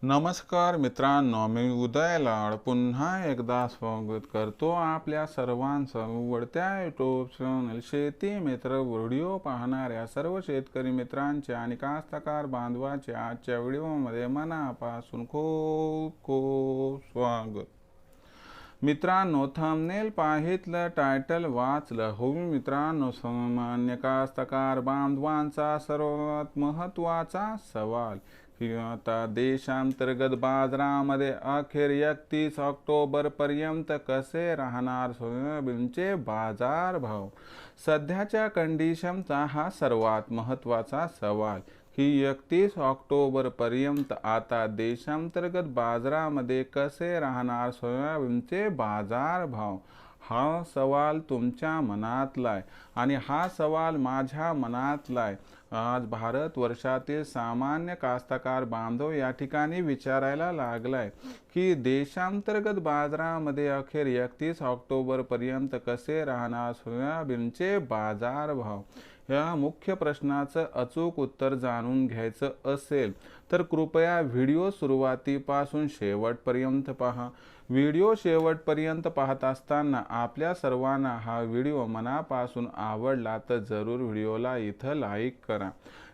नमस्कार मित्रांनो, मी उदय लाड पुन्हा एकदा स्वागत करतो आपल्या सर्वांचं आवडत्या यूट्यूब चॅनल शेती मित्र व्हिडिओ पाहणाऱ्या सर्व शेतकरी मित्रांचे आणि कास्तकार बांधवांचे आजच्या व्हिडिओमध्ये मनापासून खूप खूप स्वागत. मित्रांनो, थंबनेल पाहितलं, टायटल वाचलं. हो मित्रांनो, सामान्य कास्तकार बांधवांचा सर्वात महत्त्वाचा सवाल की आता देशांतर्गत बाजारामध्ये अखेर 31 ऑक्टोबरपर्यंत कसे राहणार सोयाबीनचे बाजारभाव. सध्याच्या कंडिशनचा हा सर्वात महत्त्वाचा सवाल की 31 ऑक्टोबरपर्यंत आता देशांतर्गत बाजारामध्ये कसे राहणार सोयाबीनचे बाजारभाव. हा सवाल तुमच्या मनातला आहे आणि हा सवाल माझ्या मनातला आहे. आज भारतवर्षातील सामान्य कास्तकार बांधव या ठिकाणी विचारायला लागलाय की देशांतर्गत बाजारामध्ये अखेर 31 ऑक्टोबरपर्यंत कसे राहणार सोयाबीनचे बाजारभाव. या मुख्य प्रश्नाचं अचूक उत्तर जाणून घ्यायचं असेल तर कृपया व्हिडिओ सुरुवातीपासून शेवटपर्यंत पहा. व्हिडिओ शेवटपर्यंत पाहत असताना आपल्या सर्वांना हा व्हिडिओ मनापासून आवडला तर जरूर व्हिडिओला इथं लाईक करा.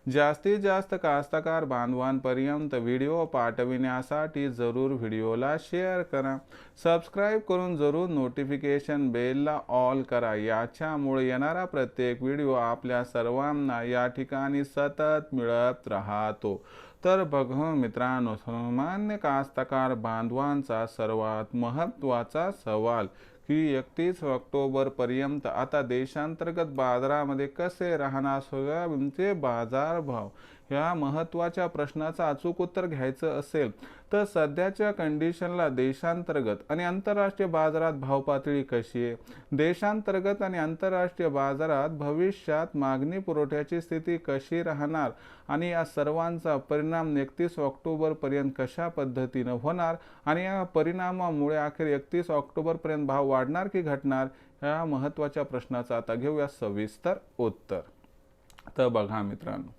जास्तीत जास्त कास्तकार बांधवांपर्यंत व्हिडिओ पाठविण्यासाठी जरूर व्हिडिओला शेअर करा. सबस्क्राईब करून जरूर नोटिफिकेशन बेलला ऑल करा. याच्यामुळे येणारा प्रत्येक व्हिडिओ आपल्या सर्वांना या ठिकाणी सतत मिळत राहतो. तर बघा मित्रांनो, सामान्य कास्तकार बांधवांचा सर्वात महत्त्वाचा सवाल की 31 ऑक्टोबरपर्यंत आता देशांतर्गत बाजारामध्ये कसे राहणार सोयाबीनचे बाजारभाव. या महत्त्वाच्या प्रश्नाचं अचूक उत्तर घ्यायचं असेल तर सध्याच्या कंडिशनला देशांतर्गत आणि आंतरराष्ट्रीय बाजारात भाव पातळी कशी आहे, देशांतर्गत आणि आंतरराष्ट्रीय बाजारात भविष्यात मागणी पुरवठ्याची स्थिती कशी राहणार आणि या सर्वांचा परिणाम 31 ऑक्टोबरपर्यंत कशा पद्धतीनं होणार आणि या परिणामामुळे अखेर 31 ऑक्टोबरपर्यंत भाव वाढणार की घटणार, या महत्त्वाच्या प्रश्नाचं आता घेऊया सविस्तर उत्तर. तर बघा मित्रांनो,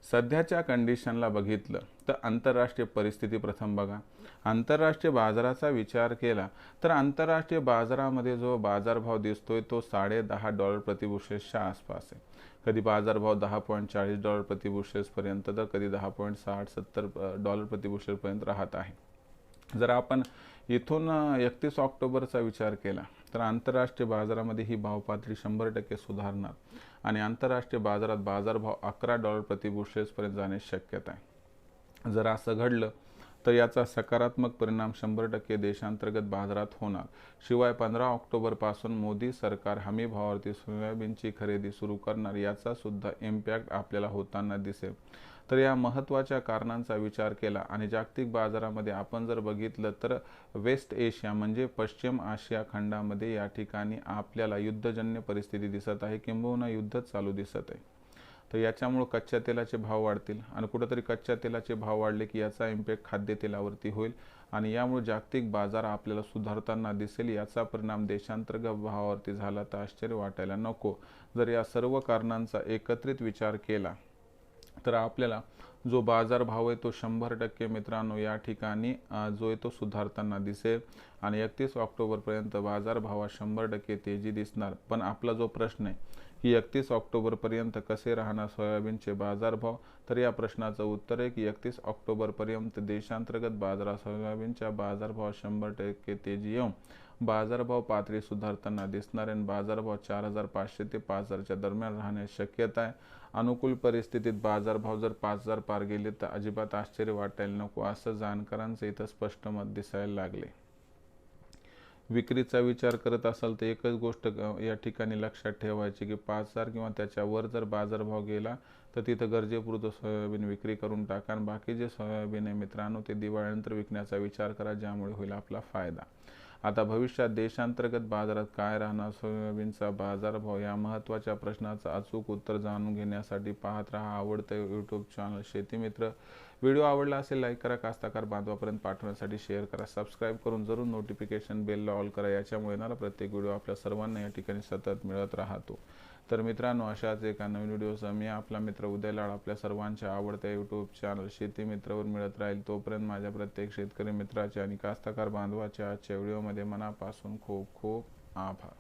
सध्याच्या कंडिशनला बघितलं तर आंतरराष्ट्रीय परिस्थिती प्रथम बघा. आंतरराष्ट्रीय बाजाराचा विचार केला तर आंतरराष्ट्रीय बाजारामध्ये जो बाजारभाव दिसतोय तो $10.5 प्रतिबुशेसच्या आसपास आहे. कधी बाजारभाव $10.40 प्रतिबुशेसपर्यंत तर कधी $10.60-70 प्रतिबुशेसपर्यंत राहत आहे. जर आपण इथून 31 ऑक्टोबरचा विचार केला तर आंतरराष्ट्रीय बाजारामध्ये ही भाव पातळी 100% सुधारणार आणि आंतरराष्ट्रीय बाजारात बाजारभाव $11 प्रतिबुशेसपर्यंत जाण्याची शक्यता आहे. जर असं घडलं तर याचा सकारात्मक परिणाम 100% देशांतर्गत बाजारात होणार. शिवाय 15 ऑक्टोबरपासून मोदी सरकार हमी भावावरती सोयाबीनची खरेदी सुरू करणार, याचा सुद्धा इम्पॅक्ट आपल्याला होताना दिसेल. तर या महत्त्वाच्या कारणांचा विचार केला आणि जागतिक बाजारामध्ये आपण जर बघितलं तर वेस्ट एशिया म्हणजे पश्चिम आशिया खंडामध्ये या ठिकाणी आपल्याला युद्धजन्य परिस्थिती दिसत आहे, किंबहुना युद्धच चालू दिसत आहे. तर याच्यामुळे कच्च्या तेलाचे भाव वाढतील आणि कुठंतरी कच्च्या तेलाचे भाव वाढले की याचा इम्पॅक्ट खाद्यतेलावरती होईल आणि यामुळे जागतिक बाजार आपल्याला सुधारताना दिसेल. याचा परिणाम देशांतर्गत भावावरती झाला तर आश्चर्य वाटायला नको. जर या सर्व कारणांचा एकत्रित विचार केला तर आपल्याला जो बाजारभाव आहे तो 100% मित्रांनो या ठिकाणी जो आहे तो सुधारताना दिसेल आणि 31 ऑक्टोबरपर्यंत बाजारभावात 100% तेजी दिसणार. पण आपला जो प्रश्न आहे की 31 ऑक्टोबरपर्यंत कसे राहणार सोयाबीनचे बाजारभाव, तर या प्रश्नाचं उत्तर आहे की 31 ऑक्टोबरपर्यंत देशांतर्गत बाजारात सोयाबीनच्या बाजारभावात 100% तेजी येऊन बाजारभाव पातळी सुधारताना दिसणार आणि बाजारभाव 4,500 ते 5,000च्या दरम्यान राहण्याची शक्यता आहे. अनुकूल परिस्थितीत बाजारभाव जर 5,000 पार गेले तर अजिबात आश्चर्य वाटायला नको, असं जाणकारांचं इथं स्पष्ट मत दिसायला लागले. विक्रीचा विचार करत असाल तर एकच गोष्ट या ठिकाणी लक्षात ठेवायची की 5,000 किंवा त्याच्यावर जर बाजारभाव गेला तर तिथं गरजेपुरतं सोयाबीन विक्री करून टाका आणि बाकी जे सोयाबीन आहे मित्रांनो ते दिवाळीनंतर विकण्याचा विचार करा, ज्यामुळे होईल आपला फायदा. आता भविष्यात देशांतर्गत बाजारात काय राहणार सोयाबीनचा बाजारभाव, या महत्त्वाच्या प्रश्नाचं अचूक उत्तर जाणून घेण्यासाठी पाहत राहा आवडतं यूट्यूब चॅनल शेती मित्र. व्हिडिओ आवडला असेल लाईक करा, कास्तकार बांधवापर्यंत पाठवण्यासाठी शेअर करा, सबस्क्राईब करून जरूर नोटिफिकेशन बेलला ऑल करा. याच्यामुळे येणारा प्रत्येक व्हिडिओ आपल्या सर्वांना या ठिकाणी सतत मिळत राहतो. तर मित्रांनो, अशाच एका नवीन व्हिडिओसह मी आपला मित्र उदय लाड आपल्या सर्वांच्या आवडत्या यूट्यूब चॅनल शेती मित्रवर मिळत राहील. तोपर्यंत माझ्या प्रत्येक शेतकरी मित्राचे आणि कास्तकार बांधवाच्या आजच्या व्हिडिओमध्ये मनापासून खूप खूप आभार.